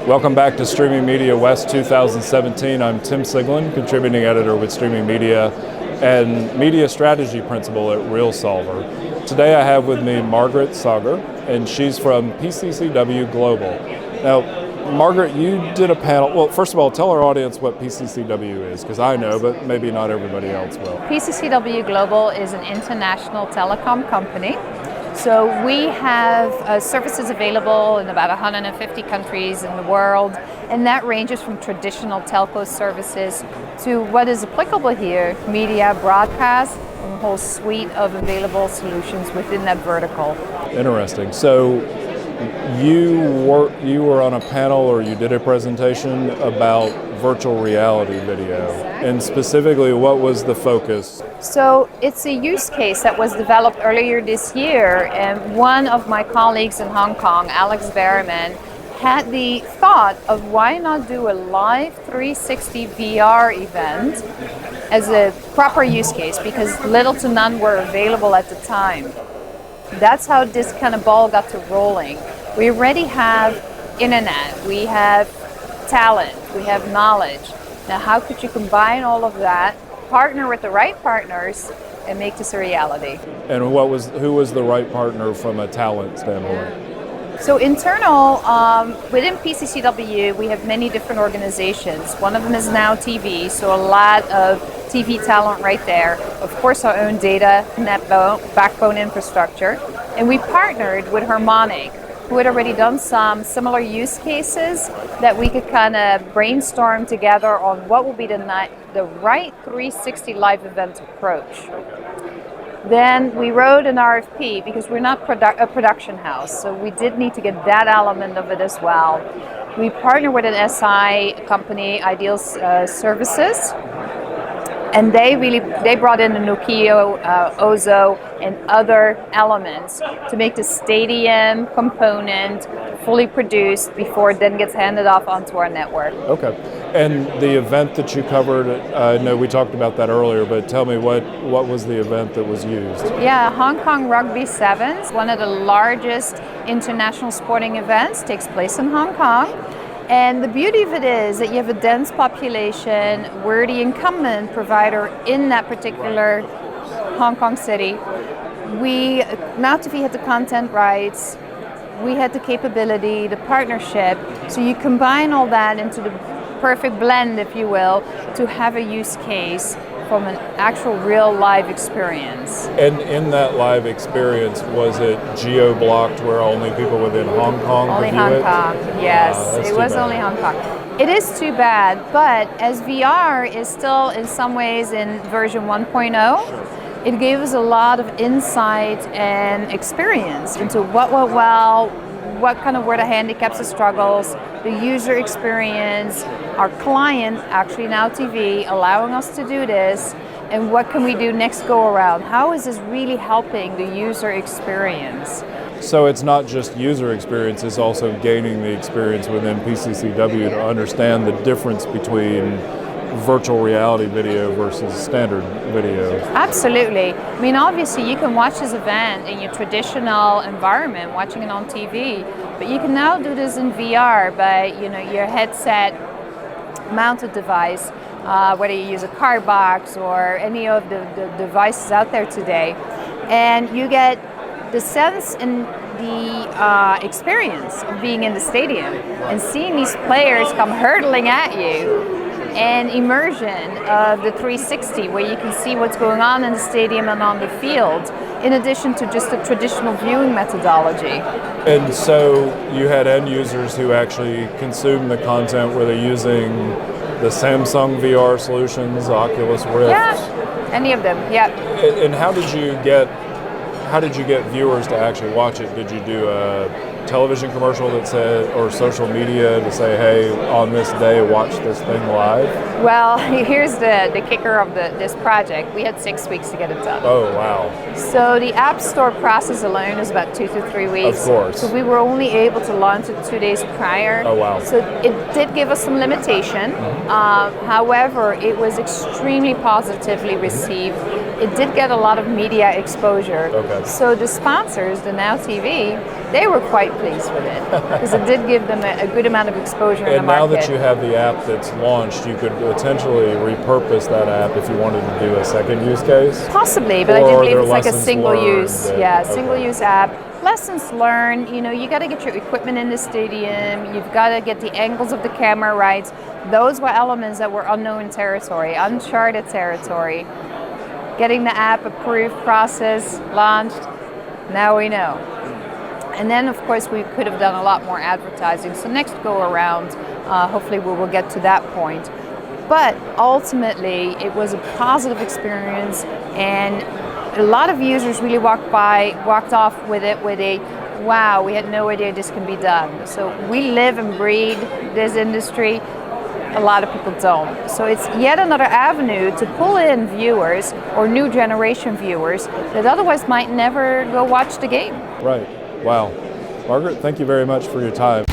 Welcome back to Streaming Media West 2017. I'm Tim Siglin, contributing editor with Streaming Media and media strategy principal at Reelsolver. Today I have with me Margareta Sauger, and she's from PCCW Global. Now, Margaret, you did a panel. Well, first of all, tell our audience what PCCW is, because I know, but maybe not everybody else will. PCCW Global is an international telecom company. So we have services available in about 150 countries in the world, and that ranges from traditional telco services to what is applicable here, media, broadcast, and a whole suite of available solutions within that vertical. Interesting. So you were on a panel, or you did a presentation about virtual reality video. Exactly. And specifically, what was the focus? So it's a use case that was developed earlier this year, and one of my colleagues in Hong Kong, Alex Berriman, had the thought of why not do a live 360 VR event as a proper use case, because little to none were available at the time. That's how this kind of ball got to rolling. We already have internet, we have talent, we have knowledge. Now, how could you combine all of that, partner with the right partners, and make this a reality? And who was the right partner from a talent standpoint? So internal, within PCCW, we have many different organizations. One of them is Now TV, so a lot of TV talent right there. Of course, our own data, backbone infrastructure. And we partnered with Harmonic, who had already done some similar use cases that we could kind of brainstorm together on what would be the right 360 live event approach. Then we wrote an RFP, because we're not a production house, so we did need to get that element of it as well. We partnered with an SI company, Ideal Services, and they brought in the Nokia, Ozo, and other elements to make the stadium component fully produced before it then gets handed off onto our network. Okay. And the event that you covered, I know we talked about that earlier, but tell me what was the event that was used? Yeah, Hong Kong Rugby Sevens, one of the largest international sporting events, takes place in Hong Kong. And the beauty of it is that you have a dense population. We're the incumbent provider in that particular Hong Kong city. Now TV had the content rights, we had the capability, the partnership, so you combine all that into the perfect blend, if you will, to have a use case from an actual real live experience. And in that live experience, was it geo-blocked where only people within Hong Kong could view it? Only Hong Kong, yes. It was only Hong Kong. It is too bad, but as VR is still in some ways in version 1.0, it gave us a lot of insight and experience into what went well, what kind of were the handicaps and struggles, the user experience, our client, actually Now TV, allowing us to do this, and what can we do next go around? How is this really helping the user experience? So it's not just user experience, it's also gaining the experience within PCCW to understand the difference between virtual reality video versus standard video. Absolutely. I mean, obviously you can watch this event in your traditional environment, watching it on TV, but you can now do this in VR by your headset mounted device, whether you use a card box or any of the devices out there today, and you get the sense and the experience of being in the stadium and seeing these players come hurtling at you, and immersion of the 360, where you can see what's going on in the stadium and on the field, in addition to just the traditional viewing methodology. And so you had end users who actually consume the content. Were they using the Samsung VR solutions, Oculus Rift? Yeah, any of them, yeah. And how did you get viewers to actually watch it? Did you do a television commercial that said, or social media to say, hey, on this day, watch this thing live? Well, here's the kicker of this project. We had 6 weeks to get it done. Oh, wow. So the App Store process alone is about 2 to 3 weeks. Of course. So we were only able to launch it 2 days prior. Oh, wow. So it did give us some limitation. However, it was extremely positively received. it did get a lot of media exposure. Okay. So the sponsors, the Now TV, they were quite pleased with it because it did give them a good amount of exposure in the And now market. that you have the app that's launched, you could potentially repurpose that app if you wanted to do a second use case? Possibly, but I Or do are believe there it's like a lessons single learned use, that- okay. single use app. Lessons learned, you got to get your equipment in the stadium, you've got to get the angles of the camera right. Those were elements that were unknown territory, uncharted territory. Getting the app approved, process, launched, now we know. And then of course we could have done a lot more advertising. So next go around, hopefully we will get to that point. But ultimately it was a positive experience, and a lot of users really walked off with it with a, wow, we had no idea this can be done. So we live and breathe this industry. A lot of people don't. So it's yet another avenue to pull in viewers or new generation viewers that otherwise might never go watch the game. Right. Wow. Margaret, thank you very much for your time.